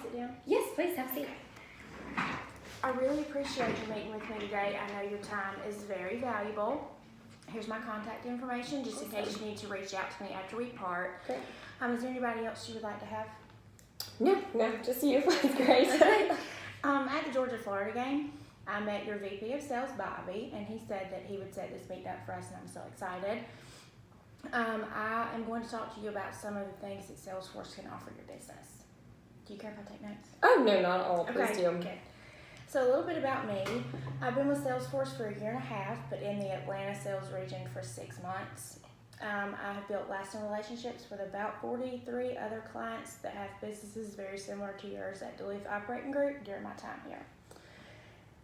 sit down? Yes, please have a seat. I really appreciate you meeting with me today. I know your time is very valuable. Here's my contact information, just in case you need to reach out to me after we part. Great. Is there anybody else you would like to have? No, just you. That's great. At the Georgia-Florida game, I met your VP of Sales, Bobby, and he said that he would set this meeting up for us, and I'm so excited. I am going to talk to you about some of the things that Salesforce can offer your business. Do you care if I take notes? Oh, no, not at all. Please do. Okay. So a little bit about me. I've been with Salesforce for 1.5 years, but in the Atlanta sales region for 6 months. I have built lasting relationships with about 43 other clients that have businesses very similar to yours at Duluth Operating Group during my time here.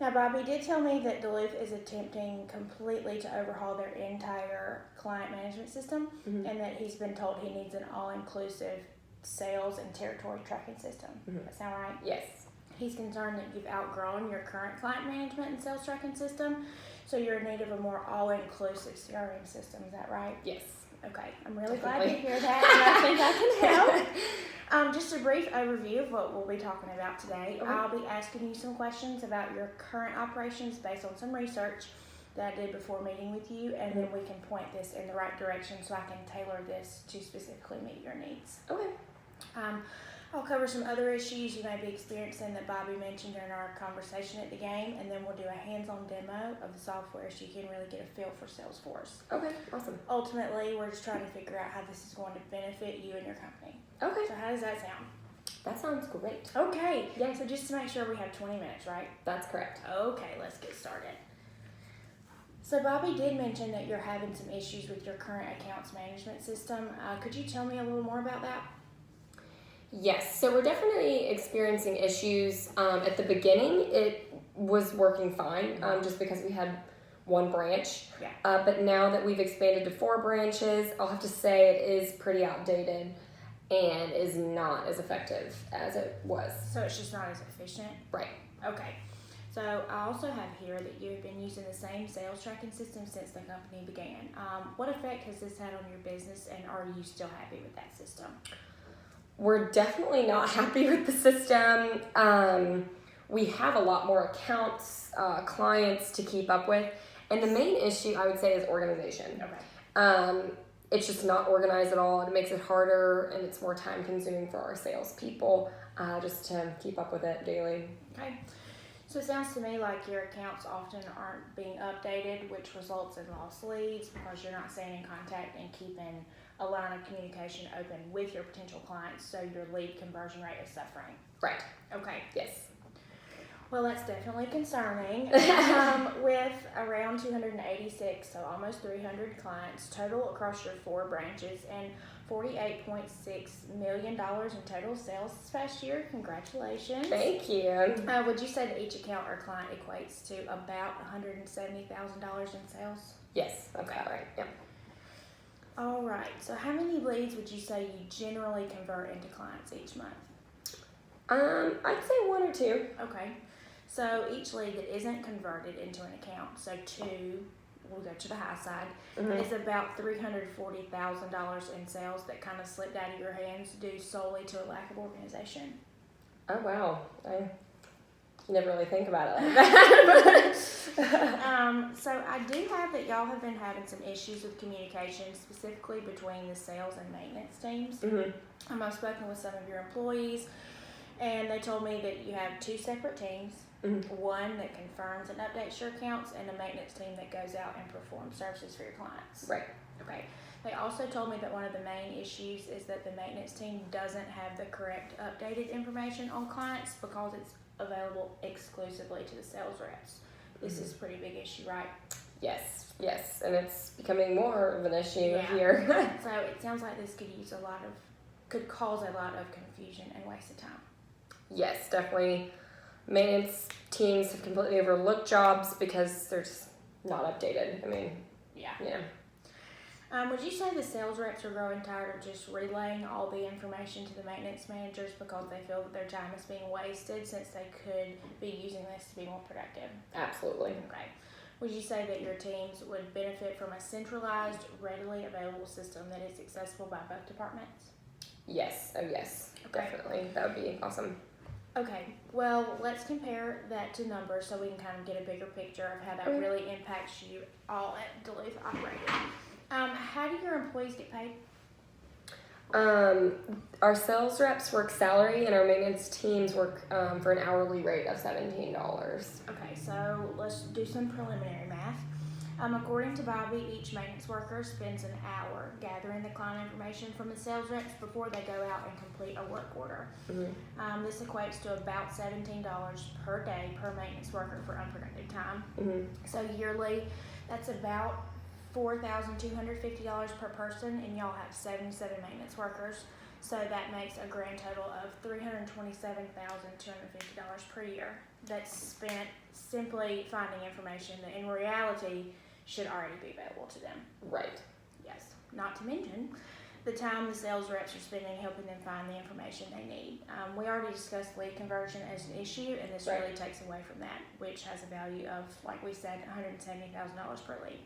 Now, Bobby did tell me that Duluth is attempting completely to overhaul their entire client management system, and that he's been told he needs an all-inclusive sales and territory tracking system. Does that sound right? Yes. He's concerned that you've outgrown your current client management and sales tracking system, so you're in need of a more all-inclusive CRM system. Is that right? Yes. Okay, I'm really glad to hear that, and I think I can help. Just a brief overview of what we'll be talking about today. Okay. I'll be asking you some questions about your current operations based on some research that I did before meeting with you, and then we can point this in the right direction so I can tailor this to specifically meet your needs. Okay. I'll cover some other issues you may be experiencing that Bobby mentioned during our conversation at the game, and then we'll do a hands-on demo of the software so you can really get a feel for Salesforce. Okay, awesome. Ultimately, we're just trying to figure out how this is going to benefit you and your company. Okay. So how does that sound? That sounds great. Okay. Yeah. So just to make sure we have 20 minutes, right? That's correct. Okay, let's get started. So Bobby did mention that you're having some issues with your current accounts management system. Could you tell me a little more about that? Yes, so we're definitely experiencing issues. At the beginning, it was working fine, just because we had one branch. Yeah. But now that we've expanded to 4 branches, I'll have to say it is pretty outdated and is not as effective as it was. So it's just not as efficient? Right. Okay. So I also have here that you've been using the same sales tracking system since the company began. What effect has this had on your business, and are you still happy with that system? We're definitely not happy with the system. We have a lot more accounts, clients to keep up with. And the main issue, I would say, is organization. Okay. It's just not organized at all. It makes it harder, and it's more time consuming for our salespeople just to keep up with it daily. Okay. So it sounds to me like your accounts often aren't being updated, which results in lost leads because you're not staying in contact and keeping a line of communication open with your potential clients, so your lead conversion rate is suffering. Right. Okay. Yes. Well, that's definitely concerning. With around 286, so almost 300 clients total across your 4 branches, and $48.6 million in total sales this past year. Congratulations. Thank you. Would you say that each account or client equates to about $170,000 in sales? Yes, that's about right. Yep. All right. So how many leads would you say you generally convert into clients each month? I'd say 1 or 2. Okay. So each lead that isn't converted into an account, so 2, we'll go to the high side, is about $340,000 in sales that kind of slipped out of your hands due solely to a lack of organization. Oh, wow. I never really think about it like that. So I do have that y'all have been having some issues with communication, specifically between the sales and maintenance teams. I've spoken with some of your employees, and they told me that you have 2 separate teams. One that confirms and updates your accounts, and a maintenance team that goes out and performs services for your clients. Right. Okay. They also told me that one of the main issues is that the maintenance team doesn't have the correct updated information on clients because it's available exclusively to the sales reps. This is a pretty big issue, right? Yes, and it's becoming more of an issue here. So it sounds like this could cause a lot of confusion and waste of time. Yes, definitely. Maintenance teams have completely overlooked jobs because they're just not updated. I mean, yeah. Would you say the sales reps are growing tired of just relaying all the information to the maintenance managers because they feel that their time is being wasted since they could be using this to be more productive? Absolutely. Okay. Would you say that your teams would benefit from a centralized, readily available system that is accessible by both departments? Yes. Oh, yes. Okay. Definitely. That would be awesome. Okay, well, let's compare that to numbers so we can kind of get a bigger picture of how that Okay. really impacts you all at Duluth Operating. How do your employees get paid? Our sales reps work salary, and our maintenance teams work for an hourly rate of $17. Okay, so let's do some preliminary math. According to Bobby, each maintenance worker spends an hour gathering the client information from the sales reps before they go out and complete a work order. Mm-hmm. This equates to about $17 per day per maintenance worker for unproductive time. Mm-hmm. So yearly, that's about $4,250 per person, and y'all have 77 maintenance workers. So that makes a grand total of $327,250 per year that's spent simply finding information that in reality should already be available to them. Right. Yes. Not to mention the time the sales reps are spending helping them find the information they need. We already discussed lead conversion as an issue, and this Right. really takes away from that, which has a value of, like we said, $170,000 per lead.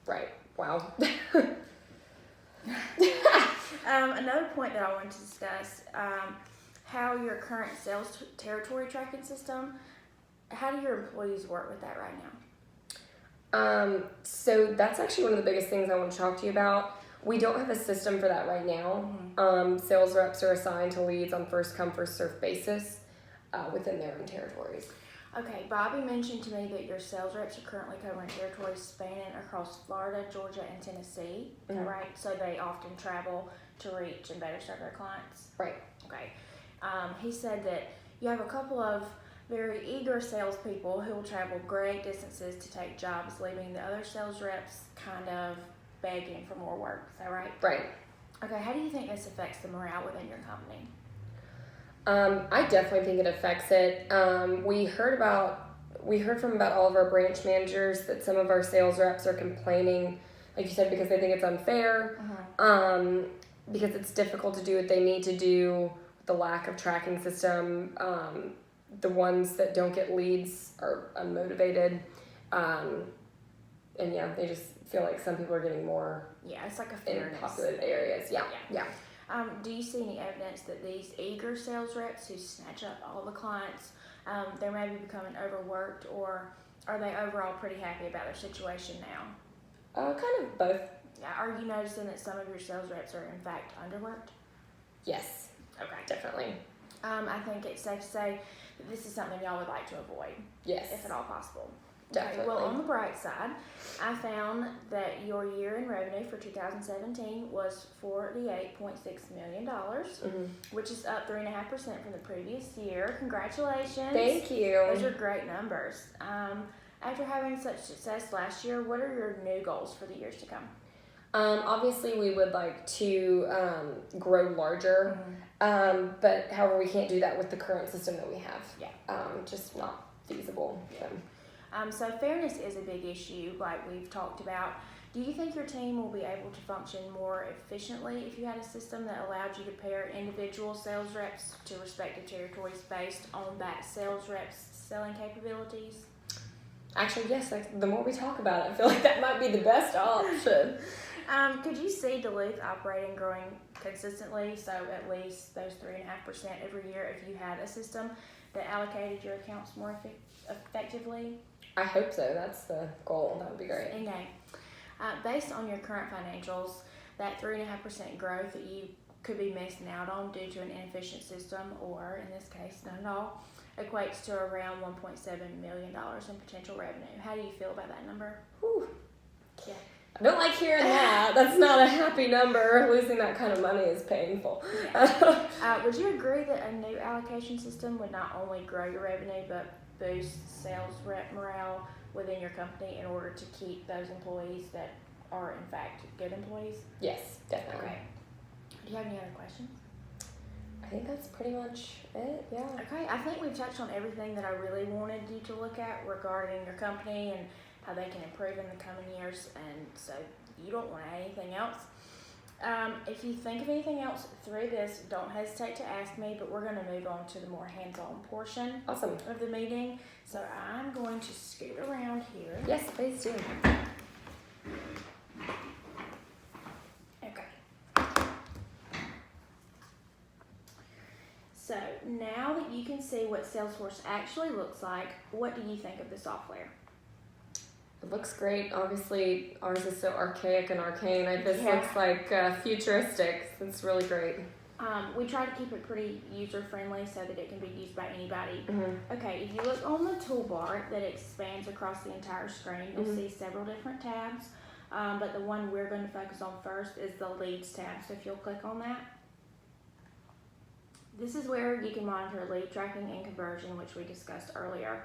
Right. Wow. Another point that I wanted to discuss, how your current sales territory tracking system, how do your employees work with that right now? So that's actually one of the biggest things I want to talk to you about. We don't have a system for that right now. Mm-hmm. Sales reps are assigned to leads on first come, first served basis within their own territories. Okay, Bobby mentioned to me that your sales reps are currently covering territories spanning across Florida, Georgia, and Tennessee. Is that right? So they often travel to reach and better serve their clients. Right. Okay. He said that you have a couple of very eager salespeople who will travel great distances to take jobs, leaving the other sales reps kind of begging for more work. Is that right? Right. Okay, how do you think this affects the morale within your company? I definitely think it affects it. We heard from about all of our branch managers that some of our sales reps are complaining, like you said, because they think it's unfair, because it's difficult to do what they need to do, the lack of tracking system. The ones that don't get leads are unmotivated, and yeah, they just feel like some people are getting more Yeah, it's like a in fairness. populated areas. Yeah. Do you see any evidence that these eager sales reps who snatch up all the clients, they're maybe becoming overworked, or are they overall pretty happy about their situation now? Kind of both. Yeah, are you noticing that some of your sales reps are in fact underworked? Yes, Okay. definitely. I think it's safe to say that this is something y'all would like to avoid, Yes, if at all possible. definitely. Okay, well, on the bright side, I found that your year-end revenue for 2017 was $48.6 million, which is up 3.5% from the previous year. Congratulations. Thank you. Those are great numbers. After having such success last year, what are your new goals for the years to come? Obviously, we would like to grow larger, but however, we can't do that with the current system that we have. Yeah. Just not feasible. Yeah. So fairness is a big issue, like we've talked about. Do you think your team will be able to function more efficiently if you had a system that allowed you to pair individual sales reps to respective territories based on that sales rep's selling capabilities? Actually, yes. The more we talk about it, I feel like that might be the best option. Could you see Duluth operating growing consistently, so at least those 3.5% every year if you had a system that allocated your accounts more effectively? I hope so. That's the goal. That would be great. Okay. Based on your current financials, that 3.5% growth that you could be missing out on due to an inefficient system, or in this case, none at all, equates to around $1.7 million in potential revenue. How do you feel about that number? Whew. Yeah. I don't like hearing that. That's not a happy number. Losing that kind of money is painful. Yeah. Would you agree that a new allocation system would not only grow your revenue, but boost sales rep morale within your company in order to keep those employees that are in fact good employees? Yes, definitely. Okay. Do you have any other questions? I think that's pretty much it. Yeah. Okay, I think we've touched on everything that I really wanted you to look at regarding your company and how they can improve in the coming years, and so you don't want anything else. If you think of anything else through this, don't hesitate to ask me, but we're going to move on to the more hands-on portion Awesome. of the meeting. So I'm going to scoot around here. Yes, please do. Okay. So now that you can see what Salesforce actually looks like, what do you think of the software? It looks great. Obviously, ours is so archaic and arcane. This Yeah. looks like futuristic. It's really great. We try to keep it pretty user-friendly so that it can be used by anybody. Mm-hmm. Okay, if you look on the toolbar that expands across the entire screen, you'll Mhm. see several different tabs. But the one we're going to focus on first is the Leads tab. So if you'll click on that, this is where you can monitor lead tracking and conversion, which we discussed earlier.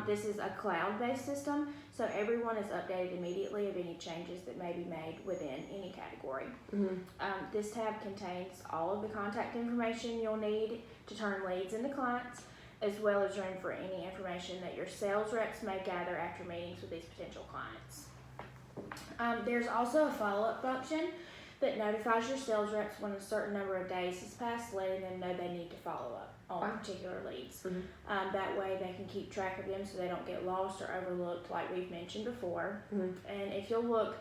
This is a cloud-based system, so everyone is updated immediately of any changes that may be made within any category. Mm-hmm. This tab contains all of the contact information you'll need to turn leads into clients, as well as room for any information that your sales reps may gather after meetings with these potential clients. There's also a follow-up function that notifies your sales reps when a certain number of days has passed, letting them know they need to follow up on Wow. particular leads. Mm-hmm. That way they can keep track of them so they don't get lost or overlooked like we've mentioned before. Mm-hmm. And if you'll look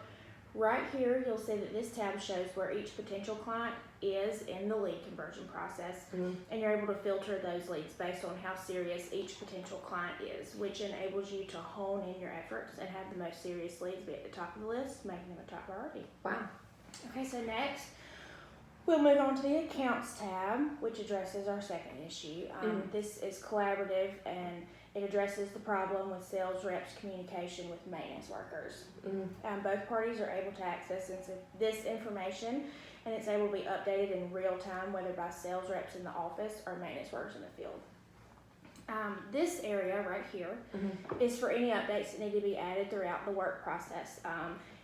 right here, you'll see that this tab shows where each potential client is in the lead conversion process. Mm-hmm. And you're able to filter those leads based on how serious each potential client is, which enables you to hone in your efforts and have the most serious leads be at the top of the list, making them a top priority. Wow. Okay, so next, we'll move on to the Accounts tab, which addresses our second issue. This is collaborative, and it addresses the problem with sales reps' communication with maintenance workers. Mm-hmm. Both parties are able to access this information, and it's able to be updated in real time, whether by sales reps in the office or maintenance workers in the field. This area right here Mm-hmm. is for any updates that need to be added throughout the work process.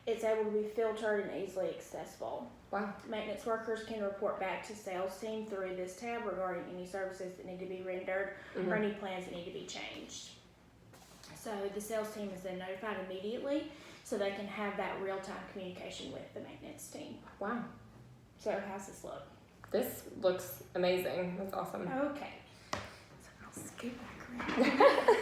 It's able to be filtered and easily accessible. Wow. Maintenance workers can report back to sales team through this tab regarding any services that need to be rendered Mm-hmm. or any plans that need to be changed. So the sales team is then notified immediately so they can have that real-time communication with the maintenance team. Wow. So how's this look? This looks amazing. That's awesome. Okay. So I'll scoot back around.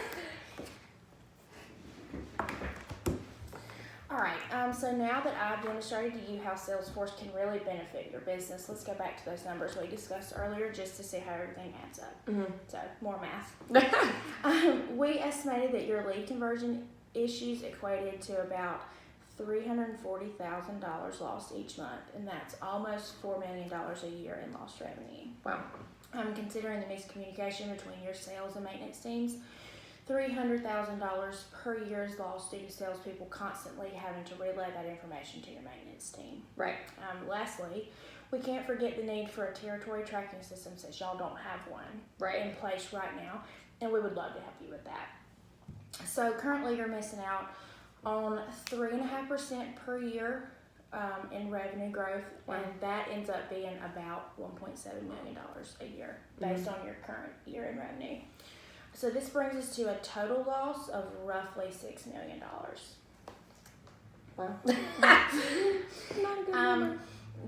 Alright, so now that I've demonstrated to you how Salesforce can really benefit your business, let's go back to those numbers we discussed earlier just to see how everything adds up. Mm-hmm. So, more math. We estimated that your lead conversion issues equated to about $340,000 lost each month, and that's almost $4 million a year in lost revenue. Wow. Considering the miscommunication between your sales and maintenance teams, $300,000 per year is lost due to salespeople constantly having to relay that information to your maintenance team. Right. Lastly, we can't forget the need for a territory tracking system since y'all don't have one in place right now, and we would love to help you with that. So currently you're missing out on 3.5% per year in revenue growth, and that ends up being about $1.7 million a year based on your current year in revenue. So this brings us to a total loss of roughly $6 million. Wow. Not a good number.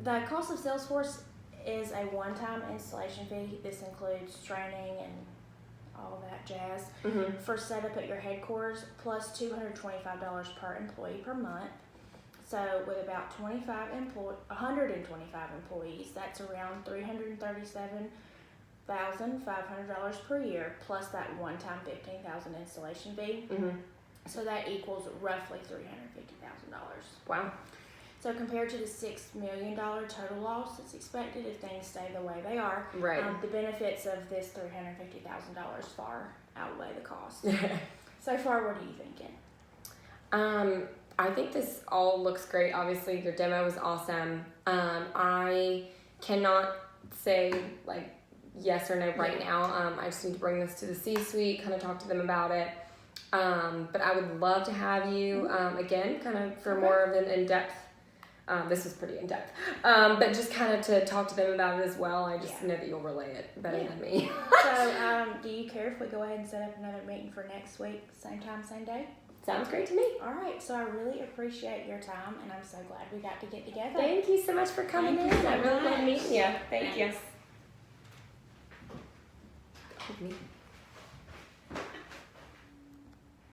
The cost of Salesforce is a one-time installation fee. This includes training and all of that jazz for setup at your headquarters, plus $225 per employee per month. So with about 125 employees, that's around $337,500 per year, plus that one-time $15,000 installation fee. So that equals roughly $350,000. Wow. So compared to the $6 million total loss that's expected if things stay the way they are, Right. the benefits of this $350,000 far outweigh the cost. So far, what are you thinking? I think this all looks great. Obviously, your demo was awesome. I cannot say like yes or no right now. I just need to bring this to the C-suite, kind of talk to them about it. But I would love to have you again, kind of for more of an in-depth. This was pretty in-depth, but just kind of to talk to them about it as well. I just know that you'll relay it better than me. So, do you care if we go ahead and set up another meeting for next week, same time, same day? Sounds great to me. All right, so I really appreciate your time, and I'm so glad we got to get together. Thank you so much for coming in. I really love meeting you. Thank you.